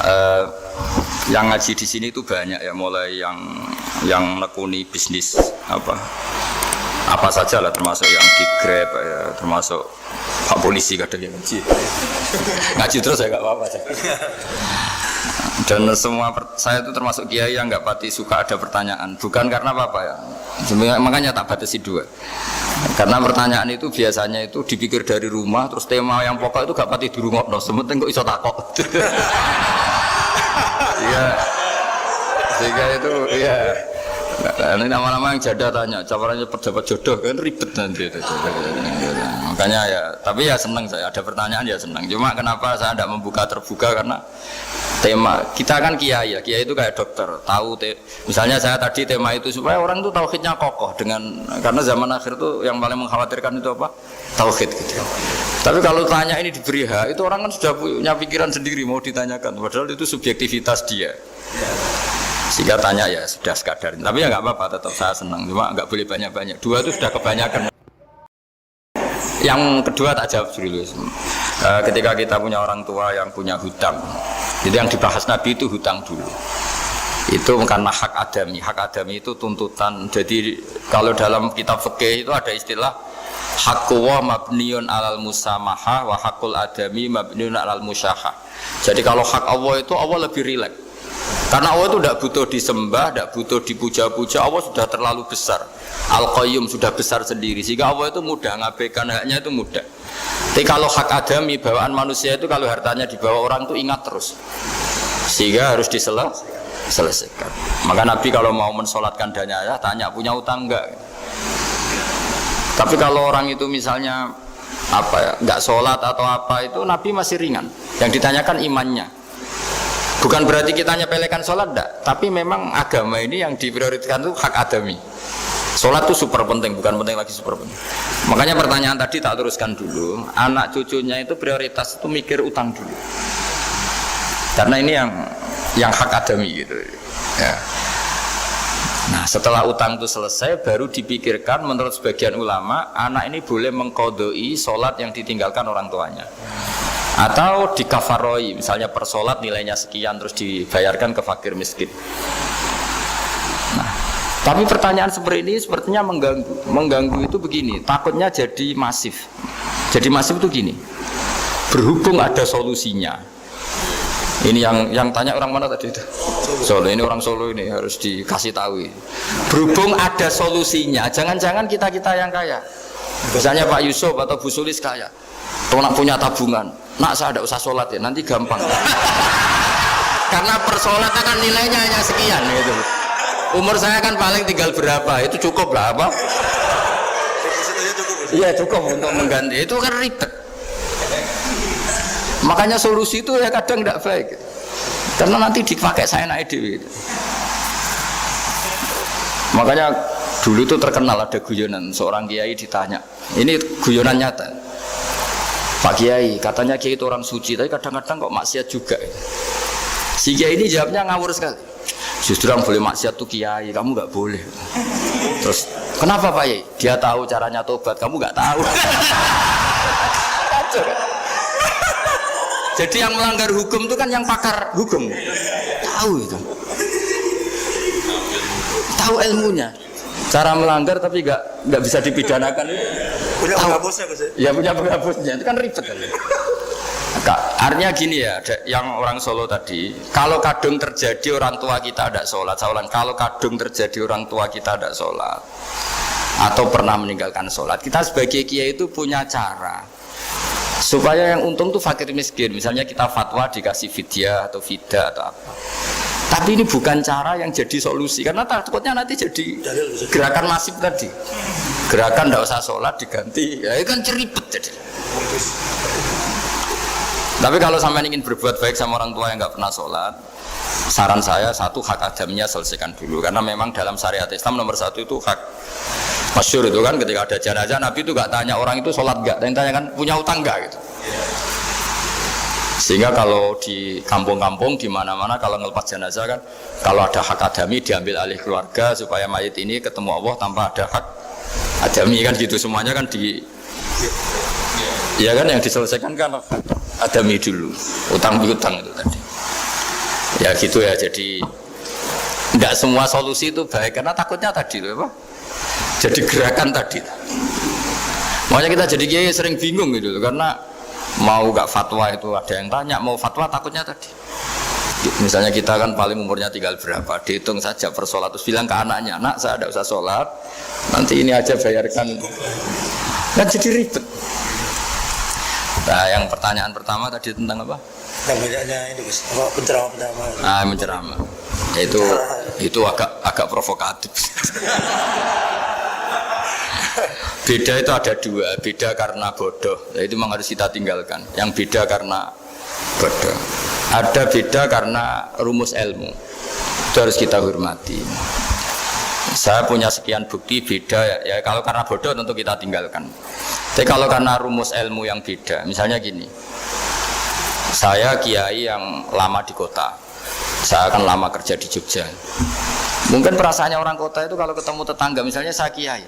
eh, yang ngaji di sini itu banyak ya, mulai yang nekuni bisnis apa saja lah, termasuk yang di Grab ya, termasuk Pak Polisi kadang yang ngaji terus ya nggak apa-apa. Dan semua saya itu termasuk kiai yang nggak pati suka ada pertanyaan, bukan karena apa ya, makanya tak batasi dua. Karena pertanyaan itu biasanya itu dipikir dari rumah, terus tema yang pokok itu gak pati di rumah, no, sementing kok iso takok. Iya, sehingga itu ya. Ini nama-nama yang jada tanya, caranya pejabat jodoh kan ribet nanti itu. Makanya ya, tapi ya senang saya ada pertanyaan ya senang. Cuma kenapa saya tidak membuka terbuka karena tema kita kan kiai ya, kiai itu kayak dokter, tahu misalnya saya tadi tema itu supaya orang itu tauhidnya kokoh karena zaman akhir itu yang paling mengkhawatirkan itu apa? Tauhid gitu. Tapi kalau tanya ini diberi hak, itu orang kan sudah punya pikiran sendiri mau ditanyakan, padahal itu subjektivitas dia. Sehingga tanya ya sudah sekadar, tapi ya nggak apa-apa, tetap saya senang, cuma nggak boleh banyak-banyak. Dua itu sudah kebanyakan. Yang kedua tak jawab dulu. Ketika kita punya orang tua yang punya hutang, jadi yang dibahas Nabi itu hutang dulu. Itu karena hak adami. Hak adami itu tuntutan. Jadi kalau dalam kitab fikih itu ada istilah haqqu wa mabniun alal musamaha wa haqqul adami mabniun alal musyahah. Jadi kalau hak Allah itu Allah lebih rileks. Karena Allah itu tidak butuh disembah, tidak butuh dipuja-puja, Allah sudah terlalu besar. Al-Qayyum sudah besar sendiri, sehingga Allah itu mudah, ngabaikan haknya itu mudah. Tapi kalau hak adami, bawaan manusia itu kalau hartanya dibawa orang itu ingat terus, sehingga harus diselesaikan. Maka Nabi kalau mau mensolatkan danya, tanya punya utang enggak? Tapi kalau orang itu misalnya enggak sholat atau apa, itu Nabi masih ringan. Yang ditanyakan imannya. Bukan berarti kita nyepelekan sholat, enggak. Tapi memang agama ini yang diprioritaskan itu hak adami. Sholat itu super penting, bukan penting lagi super penting. Makanya pertanyaan tadi tak teruskan dulu. Anak cucunya itu prioritas itu mikir utang dulu. Karena ini yang hak adami gitu. Ya. Nah setelah utang itu selesai, baru dipikirkan menurut sebagian ulama, anak ini boleh mengkodoi sholat yang ditinggalkan orang tuanya. Atau dikafaroi, misalnya per sholat nilainya sekian terus dibayarkan ke fakir miskin. Nah, tapi pertanyaan seperti ini sepertinya mengganggu itu begini, takutnya jadi masif. Jadi masif itu gini, berhubung ada solusinya. Ini yang tanya orang mana tadi itu? Solo, ini orang Solo ini harus dikasih tahu. Berhubung ada solusinya, jangan-jangan kita yang kaya. Misalnya Pak Yusuf atau Bu Sulis kaya. Kalau nak punya tabungan, nak saya tidak usah sholat ya, nanti gampang. Karena per sholat kan nilainya hanya sekian gitu. Umur saya kan paling tinggal berapa, itu cukup lah apa? Iya cukup untuk mengganti, itu kan ribet. Makanya solusi itu ya kadang tidak baik. Karena nanti dipakai saya naik dewi. Makanya dulu itu terkenal ada guyonan, seorang kiai ditanya, ini guyonan nyata. Pak Kiai, katanya Kiai itu orang suci, tapi kadang-kadang kok maksiat juga. Si Kiai ini jawabnya ngawur sekali. Justru yang boleh maksiat tuh Kiai, kamu nggak boleh. Terus, kenapa Pak Kiai? Dia tahu caranya tobat, kamu nggak tahu. Jadi yang melanggar hukum itu kan yang pakar hukum. Tahu itu. Tahu ilmunya. Cara melanggar tapi nggak bisa dipidanakan. Punya penghapusnya Gus ya? Ya punya penghapusnya, itu kan ribet kan. Artinya gini ya, yang orang Solo tadi, kalau kadung terjadi orang tua kita ada sholat, saya ulang, kalau kadung terjadi orang tua kita ada sholat atau pernah meninggalkan sholat, kita sebagai kiai itu punya cara supaya yang untung tuh fakir miskin. Misalnya kita fatwa dikasih fidyah atau fida atau apa. Tapi ini bukan cara yang jadi solusi, karena takutnya nanti jadi gerakan masif tadi. Gerakan tidak usah sholat diganti, ya itu kan ceribet jadi. Tapi kalau sampai ingin berbuat baik sama orang tua yang nggak pernah sholat, saran saya satu, hak adamnya selesaikan dulu. Karena memang dalam syariat Islam nomor satu itu hak. Masyhur itu kan ketika ada jenazah, Nabi itu nggak tanya orang itu sholat nggak, dan tanya kan punya utang nggak gitu. Sehingga kalau di kampung-kampung di mana-mana kalau ngelepas jenazah kan, kalau ada hak adami diambil alih keluarga supaya mayit ini ketemu Allah tanpa ada hak adami kan gitu, semuanya kan ya kan yang diselesaikan kan adami dulu, utang piutang itu tadi. Ya gitu ya, jadi enggak semua solusi itu baik karena takutnya tadi apa? Jadi gerakan tadi. Makanya kita jadi kiai sering bingung gitu karena mau enggak fatwa itu ada yang tanya, mau fatwa takutnya tadi. Misalnya kita kan paling umurnya tinggal berapa, dihitung saja per sholat, terus bilang ke anaknya, nak saya tidak usah sholat, nanti ini aja bayarkan, kan jadi ribet. Nah, yang pertanyaan pertama tadi tentang apa? Namanya ini Gus, apa penceramah. Menceramah. Itu agak provokatif. Beda itu ada dua, beda karena bodoh, nah, itu memang harus kita tinggalkan. Yang beda karena bodoh. Ada beda karena rumus ilmu, itu harus kita hormati. Saya punya sekian bukti beda ya, kalau karena bodoh tentu kita tinggalkan. Tapi kalau karena rumus ilmu yang beda, misalnya gini, saya kiai yang lama di kota, saya akan lama kerja di Jogja. Mungkin perasaannya orang kota itu kalau ketemu tetangga, misalnya saya kiai,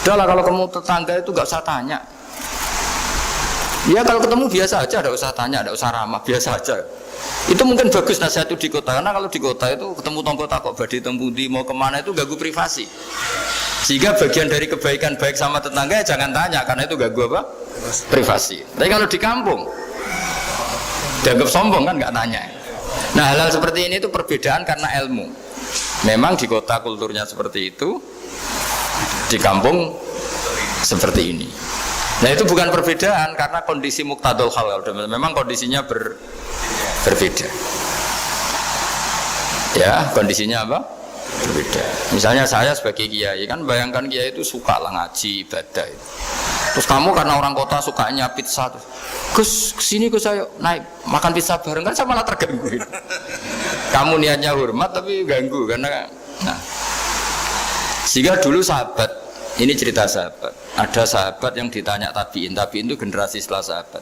udahlah kalau ketemu tetangga itu gak usah tanya. Ya kalau ketemu biasa aja, tidak usah tanya, tidak usah ramah, biasa aja. Itu mungkin bagus nasihat itu di kota, karena kalau di kota itu ketemu tonggo takok badhe tempundi mau kemana itu ganggu privasi. Sehingga bagian dari kebaikan baik sama tetangga ya jangan tanya, karena itu ganggu apa? Privasi. Tapi kalau di kampung dianggap sombong kan nggak tanya. Nah hal-hal seperti ini itu perbedaan karena ilmu. Memang di kota kulturnya seperti itu, di kampung seperti ini. Nah itu bukan perbedaan karena kondisi muqtadul hal, memang kondisinya berbeda. Ya kondisinya apa? Berbeda. Misalnya saya sebagai kiai kan bayangkan kiai itu suka lah ngaji ibadah. Terus kamu karena orang kota sukanya pizza, terus Gus kesini Gus ayo naik makan pizza bareng, kan saya malah terganggu. Kamu niatnya hormat tapi ganggu karena nah. Sehingga dulu sahabat, ini cerita sahabat, ada sahabat yang ditanya tabiin itu generasi setelah sahabat.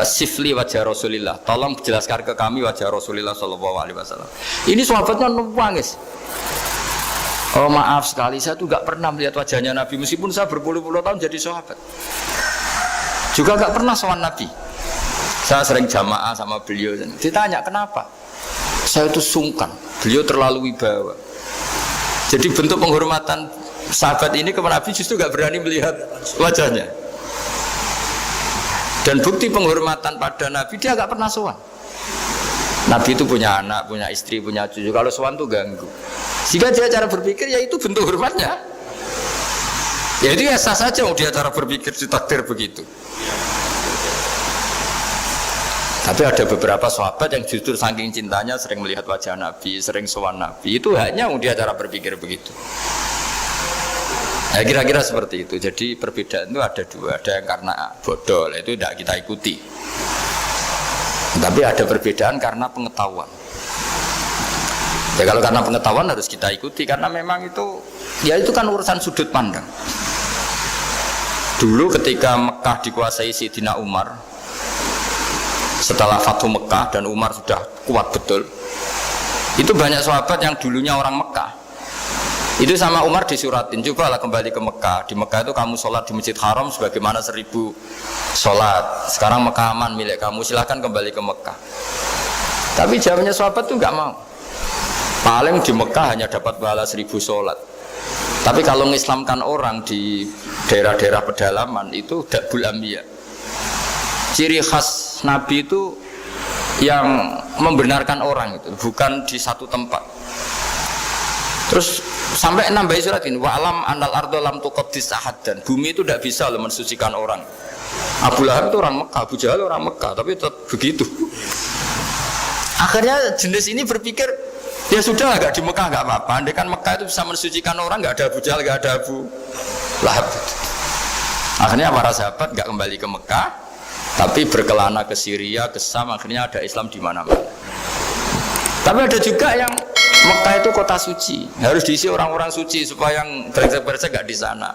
Sifli wajah Rasulillah, tolong jelaskan ke kami wajah Rasulillah Shallallahu Alaihi Wasallam. Ini sahabatnya nangis. Oh maaf sekali, saya tuh gak pernah melihat wajahnya Nabi meskipun saya berpuluh-puluh tahun jadi sahabat. Juga gak pernah sowan Nabi. Saya sering jamaah sama beliau. Ditanya kenapa? Saya itu sungkan. Beliau terlalu wibawa. Jadi bentuk penghormatan sahabat ini kepada Nabi justru gak berani melihat wajahnya. Dan bukti penghormatan pada Nabi dia gak pernah sowan. Nabi itu punya anak, punya istri, punya cucu. Kalau sowan tuh ganggu. Sehingga dia cara berpikir ya itu bentuk hormatnya. Ya itu ya sah saja dia cara berpikir ditakdir begitu. Tapi ada beberapa sahabat yang justru saking cintanya sering melihat wajah Nabi, sering sowan Nabi. Itu hanya dia cara berpikir begitu. Ya kira-kira seperti itu. Jadi perbedaan itu ada dua, ada yang karena bodoh, itu tidak kita ikuti. Tapi ada perbedaan karena pengetahuan. Ya kalau karena pengetahuan harus kita ikuti karena memang itu, ya itu kan urusan sudut pandang. Dulu ketika Mekah dikuasai Sayyidina Umar, setelah Fathu Mekah dan Umar sudah kuat betul, itu banyak sahabat yang dulunya orang Mekah. Itu sama Umar disuratin, cobalah kembali ke Mekah. Di Mekah itu kamu sholat di Masjid Haram sebagaimana 1000 sholat. Sekarang Mekah aman milik kamu, silahkan kembali ke Mekah. Tapi jawabnya sahabat itu nggak mau. Paling di Mekah hanya dapat pahala 1000 sholat. Tapi kalau mengislamkan orang di daerah-daerah pedalaman itu dakbul ambiya. Ciri khas Nabi itu yang membenarkan orang itu, bukan di satu tempat. Terus sampai nambahi surat ini, wa alam anal ardo lam tuqaddis ahad, dan bumi itu tidak bisa loh mensucikan orang. Abu Lahab itu orang Mekah, Abu Jahal orang Mekah, tapi tetap begitu. Akhirnya jenis ini berpikir, ya sudah agak di Mekah nggak apa-apa. Andai kan Mekah itu bisa mensucikan orang, nggak ada Abu Jahal, nggak ada Abu Lahab. Akhirnya para sahabat nggak kembali ke Mekah, tapi berkelana ke Syria, ke Syam. Akhirnya ada Islam di mana-mana. Tapi ada juga yang Mekah itu kota suci, harus diisi orang-orang suci supaya yang brengsek-brengsek nggak di sana.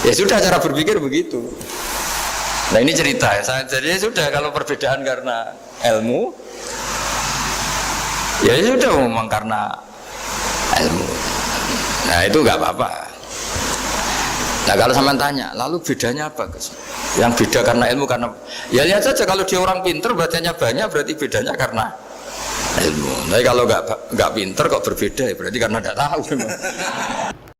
Ya sudah, cara berpikir begitu. Nah ini cerita ya. Jadi sudah, kalau perbedaan karena ilmu, ya sudah memang karena ilmu. Nah itu nggak apa-apa. Nah kalau sampean tanya, lalu bedanya apa Gus? Yang beda karena ilmu karena, ya lihat saja kalau dia orang pinter bacanya banyak, berarti bedanya karena ilmu. Tapi kalau nggak pinter kok berbeda ya berarti karena tidak tahu.